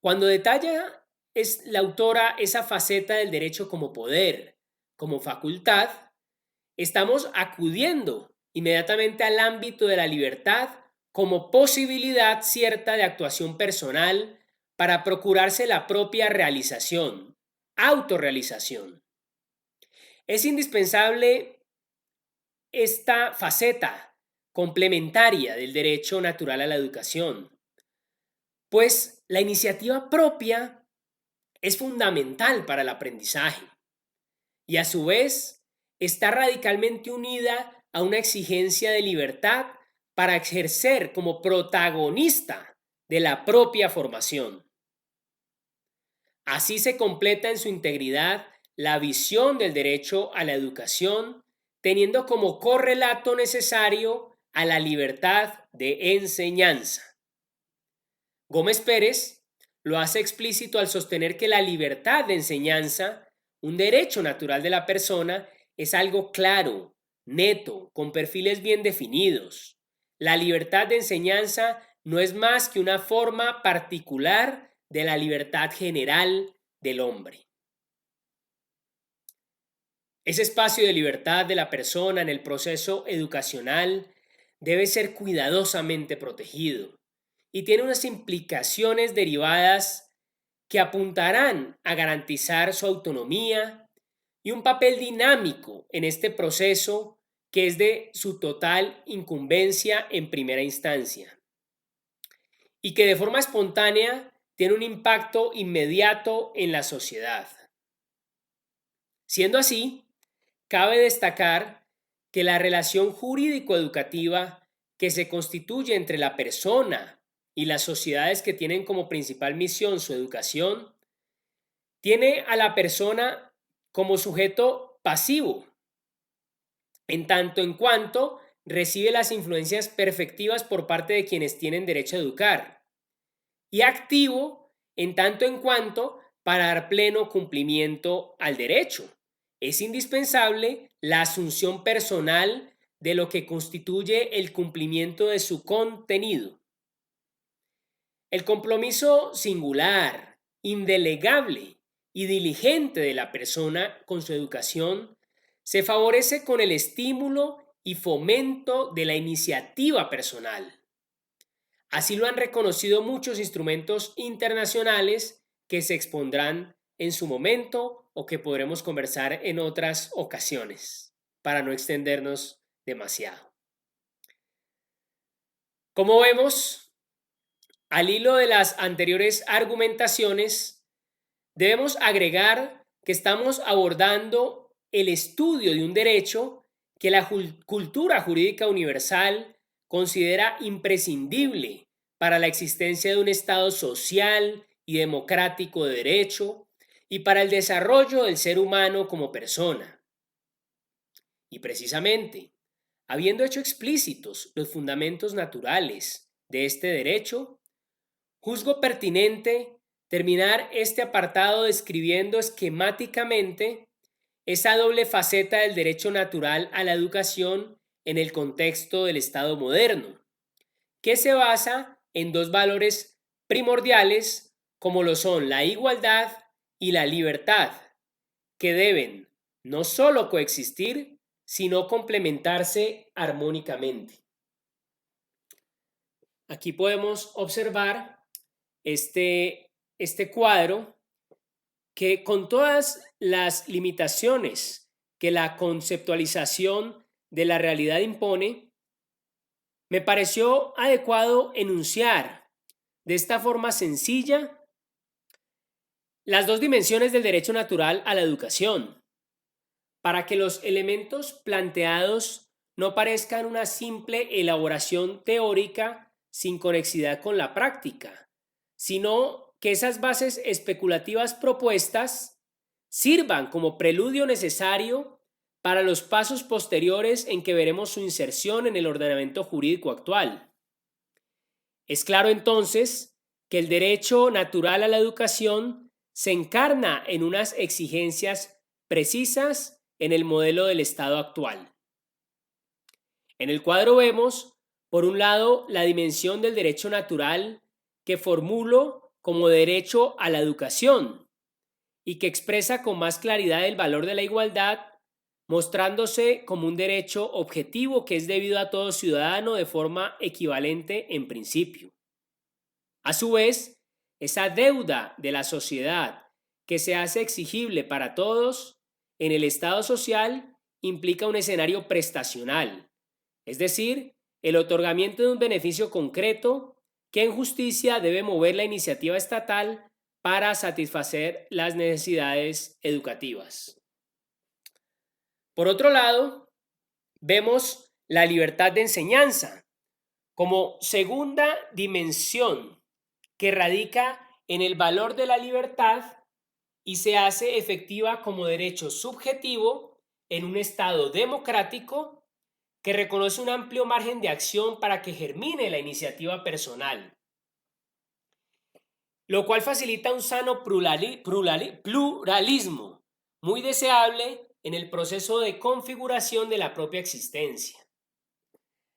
Cuando detalla es la autora esa faceta del derecho como poder, como facultad, estamos acudiendo inmediatamente al ámbito de la libertad como posibilidad cierta de actuación personal para procurarse la propia realización, autorrealización. Es indispensable esta faceta complementaria del derecho natural a la educación, pues la iniciativa propia es fundamental para el aprendizaje y a su vez está radicalmente unida a una exigencia de libertad para ejercer como protagonista de la propia formación. Así se completa en su integridad la visión del derecho a la educación, teniendo como correlato necesario a la libertad de enseñanza. Gómez Pérez lo hace explícito al sostener que la libertad de enseñanza, un derecho natural de la persona, es algo claro, neto, con perfiles bien definidos. La libertad de enseñanza no es más que una forma particular de la libertad general del hombre. Ese espacio de libertad de la persona en el proceso educacional debe ser cuidadosamente protegido y tiene unas implicaciones derivadas que apuntarán a garantizar su autonomía y un papel dinámico en este proceso que es de su total incumbencia en primera instancia y que de forma espontánea tiene un impacto inmediato en la sociedad. Siendo así, cabe destacar que la relación jurídico-educativa que se constituye entre la persona y las sociedades que tienen como principal misión su educación, tiene a la persona como sujeto pasivo, en tanto en cuanto recibe las influencias perfectivas por parte de quienes tienen derecho a educar, y activo en tanto en cuanto para dar pleno cumplimiento al derecho. Es indispensable la asunción personal de lo que constituye el cumplimiento de su contenido. El compromiso singular indelegable y diligente de la persona con su educación se favorece con el estímulo y fomento de la iniciativa personal. Así lo han reconocido muchos instrumentos internacionales que se expondrán en su momento o que podremos conversar en otras ocasiones para no extendernos demasiado. Como vemos, al hilo de las anteriores argumentaciones, debemos agregar que estamos abordando el estudio de un derecho que la cultura jurídica universal considera imprescindible para la existencia de un Estado social y democrático de derecho y para el desarrollo del ser humano como persona. Y precisamente, habiendo hecho explícitos los fundamentos naturales de este derecho, juzgo pertinente terminar este apartado describiendo esquemáticamente esa doble faceta del derecho natural a la educación en el contexto del Estado moderno, que se basa en dos valores primordiales como lo son la igualdad y la libertad, que deben no solo coexistir, sino complementarse armónicamente. Aquí podemos observar este cuadro que con todas las limitaciones que la conceptualización de la realidad impone, me pareció adecuado enunciar de esta forma sencilla las dos dimensiones del derecho natural a la educación, para que los elementos planteados no parezcan una simple elaboración teórica sin conexidad con la práctica, sino que esas bases especulativas propuestas sirvan como preludio necesario para los pasos posteriores en que veremos su inserción en el ordenamiento jurídico actual. Es claro entonces que el derecho natural a la educación se encarna en unas exigencias precisas en el modelo del Estado actual. En el cuadro vemos, por un lado, la dimensión del derecho natural que formulo como derecho a la educación y que expresa con más claridad el valor de la igualdad, mostrándose como un derecho objetivo que es debido a todo ciudadano de forma equivalente en principio. A su vez, esa deuda de la sociedad que se hace exigible para todos en el Estado social implica un escenario prestacional, es decir, el otorgamiento de un beneficio concreto que en justicia debe mover la iniciativa estatal para satisfacer las necesidades educativas. Por otro lado, vemos la libertad de enseñanza como segunda dimensión que radica en el valor de la libertad y se hace efectiva como derecho subjetivo en un Estado democrático que reconoce un amplio margen de acción para que germine la iniciativa personal, lo cual facilita un sano pluralismo muy deseable en el proceso de configuración de la propia existencia.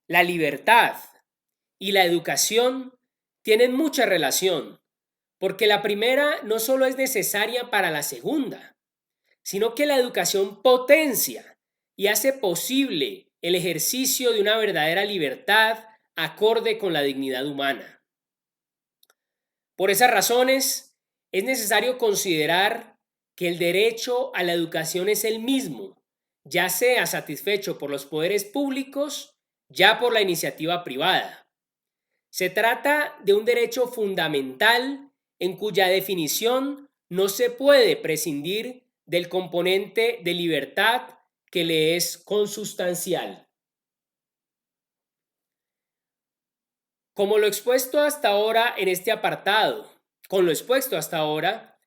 La libertad y la educación tienen mucha relación, porque la primera no solo es necesaria para la segunda, sino que la educación potencia y hace posible el ejercicio de una verdadera libertad acorde con la dignidad humana. Por esas razones, es necesario considerar que el derecho a la educación es el mismo, ya sea satisfecho por los poderes públicos, ya por la iniciativa privada. Se trata de un derecho fundamental en cuya definición no se puede prescindir del componente de libertad que le es consustancial. Como lo expuesto hasta ahora en este apartado, con lo expuesto hasta ahora,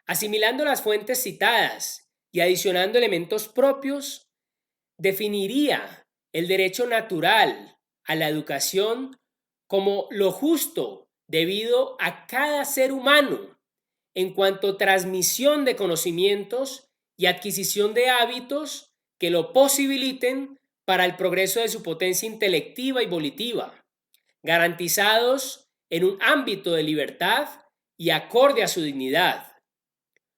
asimilando las fuentes citadas y adicionando elementos propios, definiría el derecho natural a la educación como lo justo debido a cada ser humano en cuanto a transmisión de conocimientos y adquisición de hábitos que lo posibiliten para el progreso de su potencia intelectiva y volitiva, garantizados en un ámbito de libertad y acorde a su dignidad,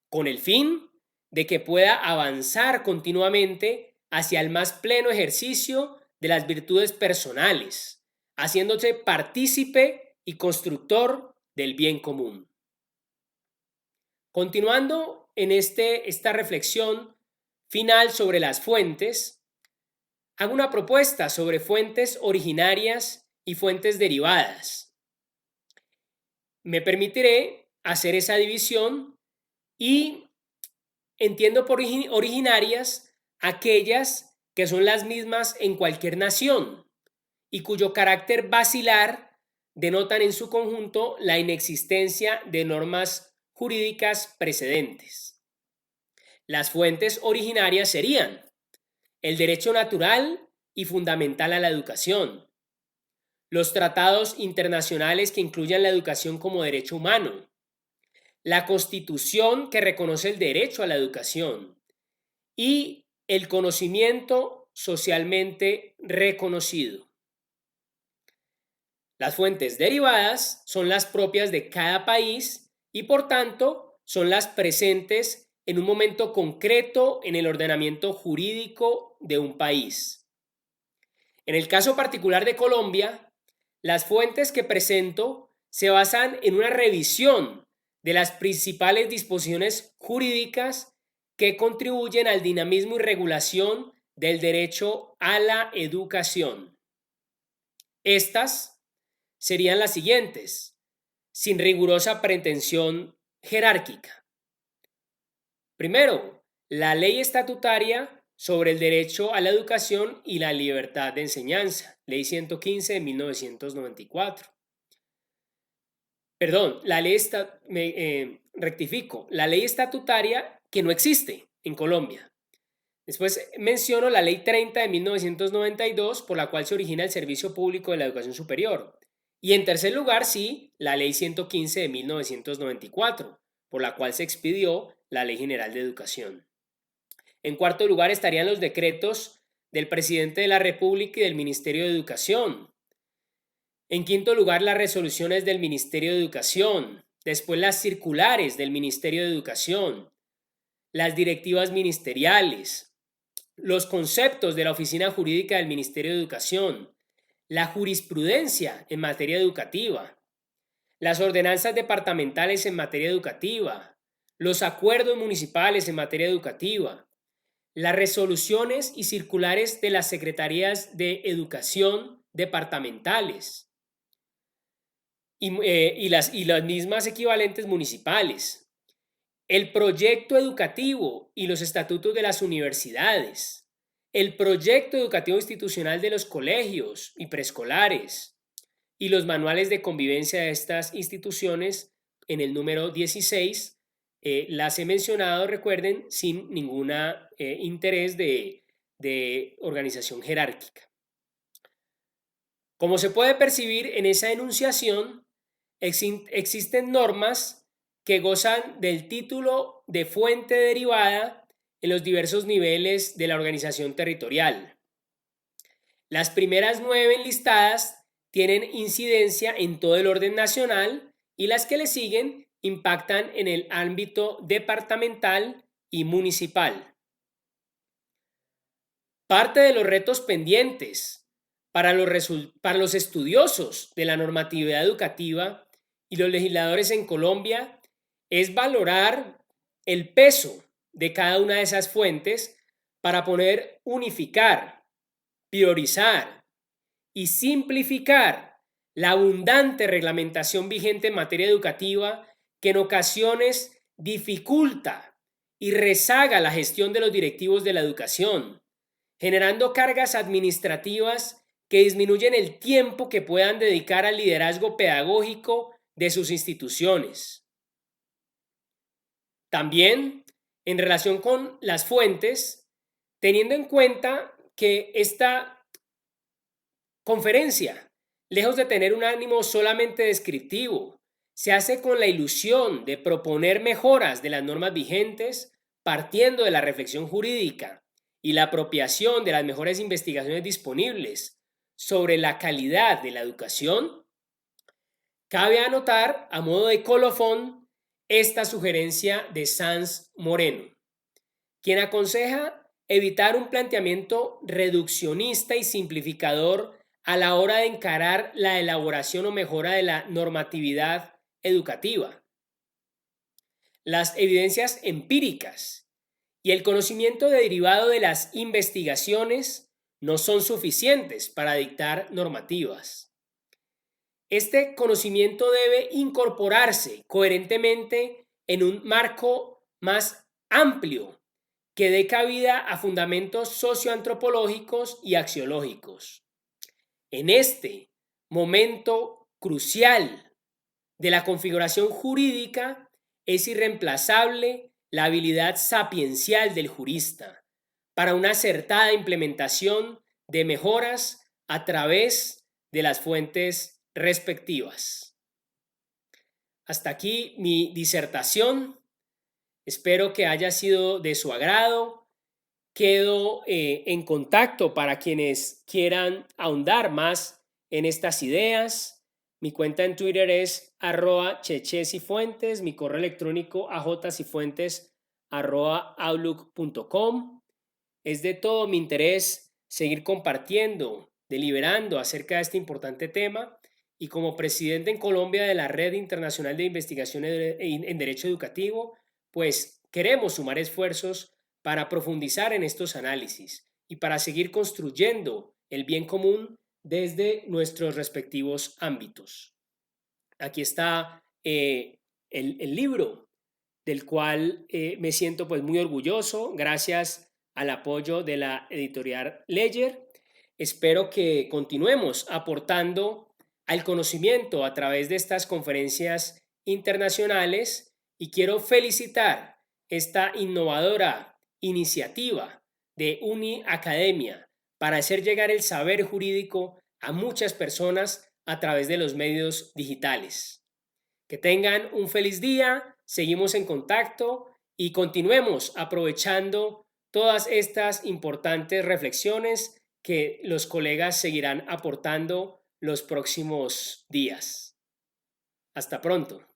con el fin de que pueda avanzar continuamente hacia el más pleno ejercicio de las virtudes personales, haciéndose partícipe y constructor del bien común. Continuando en esta reflexión final sobre las fuentes, hago una propuesta sobre fuentes originarias y fuentes derivadas. Me permitiré hacer esa división y entiendo por originarias aquellas que son las mismas en cualquier nación y cuyo carácter basilar denotan en su conjunto la inexistencia de normas jurídicas precedentes. Las fuentes originarias serían el derecho natural y fundamental a la educación, los tratados internacionales que incluyan la educación como derecho humano, la Constitución que reconoce el derecho a la educación y el conocimiento socialmente reconocido. Las fuentes derivadas son las propias de cada país y por tanto son las presentes en un momento concreto en el ordenamiento jurídico de un país. En el caso particular de Colombia, las fuentes que presento se basan en una revisión de las principales disposiciones jurídicas que contribuyen al dinamismo y regulación del derecho a la educación. Estas serían las siguientes, sin rigurosa pretensión jerárquica. Primero, la ley estatutaria sobre el derecho a la educación y la libertad de enseñanza, Ley 115 de 1994. Perdón, rectifico, la ley estatutaria que no existe en Colombia. Después menciono la Ley 30 de 1992, por la cual se origina el Servicio Público de la Educación Superior. Y en tercer lugar, sí, la Ley 115 de 1994, por la cual se expidió la Ley General de Educación. En cuarto lugar estarían los decretos del Presidente de la República y del Ministerio de Educación. En quinto lugar, las resoluciones del Ministerio de Educación. Después, las circulares del Ministerio de Educación. Las directivas ministeriales. Los conceptos de la Oficina Jurídica del Ministerio de Educación. La jurisprudencia en materia educativa. Las ordenanzas departamentales en materia educativa. Los acuerdos municipales en materia educativa. Las resoluciones y circulares de las secretarías de educación departamentales y las mismas equivalentes municipales, el proyecto educativo y los estatutos de las universidades, el proyecto educativo institucional de los colegios y preescolares y los manuales de convivencia de estas instituciones en el número 16. Las he mencionado, recuerden, sin ningún interés de organización jerárquica. Como se puede percibir en esa enunciación, existen normas que gozan del título de fuente derivada en los diversos niveles de la organización territorial. Las primeras 9 enlistadas tienen incidencia en todo el orden nacional y las que le siguen impactan en el ámbito departamental y municipal. Parte de los retos pendientes para los estudiosos de la normatividad educativa y los legisladores en Colombia es valorar el peso de cada una de esas fuentes para poder unificar, priorizar y simplificar la abundante reglamentación vigente en materia educativa que en ocasiones dificulta y rezaga la gestión de los directivos de la educación, generando cargas administrativas que disminuyen el tiempo que puedan dedicar al liderazgo pedagógico de sus instituciones. También, en relación con las fuentes, teniendo en cuenta que esta conferencia, lejos de tener un ánimo solamente descriptivo, se hace con la ilusión de proponer mejoras de las normas vigentes, partiendo de la reflexión jurídica y la apropiación de las mejores investigaciones disponibles sobre la calidad de la educación. Cabe anotar, a modo de colofón, esta sugerencia de Sanz Moreno, quien aconseja evitar un planteamiento reduccionista y simplificador a la hora de encarar la elaboración o mejora de la normatividad educativa. Las evidencias empíricas y el conocimiento derivado de las investigaciones no son suficientes para dictar normativas. Este conocimiento debe incorporarse coherentemente en un marco más amplio que dé cabida a fundamentos socioantropológicos y axiológicos. En este momento crucial de la configuración jurídica es irreemplazable la habilidad sapiencial del jurista para una acertada implementación de mejoras a través de las fuentes respectivas. Hasta aquí mi disertación. Espero que haya sido de su agrado. Quedo en contacto para quienes quieran ahondar más en estas ideas. Mi cuenta en Twitter es @chechesifuentes, mi correo electrónico ajcifuentes@outlook.com. Es de todo mi interés seguir compartiendo, deliberando acerca de este importante tema, y como presidente en Colombia de la Red Internacional de Investigación en Derecho Educativo, pues queremos sumar esfuerzos para profundizar en estos análisis y para seguir construyendo el bien común desde nuestros respectivos ámbitos. Aquí está el libro del cual me siento pues muy orgulloso gracias al apoyo de la editorial Ledger. Espero que continuemos aportando al conocimiento a través de estas conferencias internacionales y quiero felicitar esta innovadora iniciativa de Uni Academia para hacer llegar el saber jurídico a muchas personas a través de los medios digitales. Que tengan un feliz día, seguimos en contacto y continuemos aprovechando todas estas importantes reflexiones que los colegas seguirán aportando los próximos días. Hasta pronto.